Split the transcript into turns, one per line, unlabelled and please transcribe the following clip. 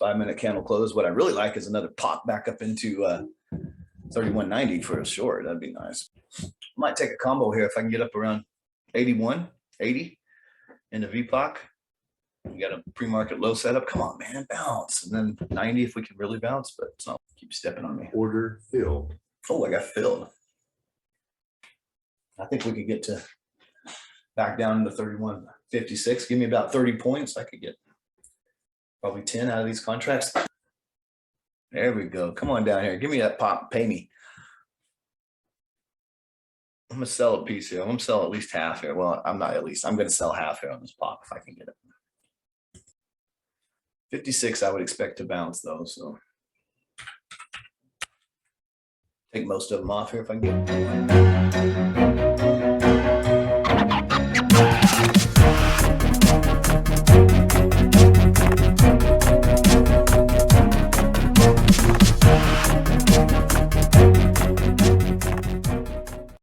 5-minute candle close. What I really like is another pop back up into 3190 for a short. That'd be nice. Might take a combo here if I can get up around 81, 80 in the VPOC. We got a pre-market low setup. Come on, man, bounce. And then 90 if we can really bounce, but it's not. Keep stepping on me.
Order filled.
Oh, I got filled. I think we could get to back down to 31.56. Give me about 30 points. I could get probably 10 out of these contracts. There we go. Come on down here. Give me that pop. Pay me. I'm going to sell a piece here. I'm going to sell at least half here. Well, I'm not at least. I'm going to sell half here on this pop if I can get it. 56, I would expect to bounce though. So take most of them off here if I can get it.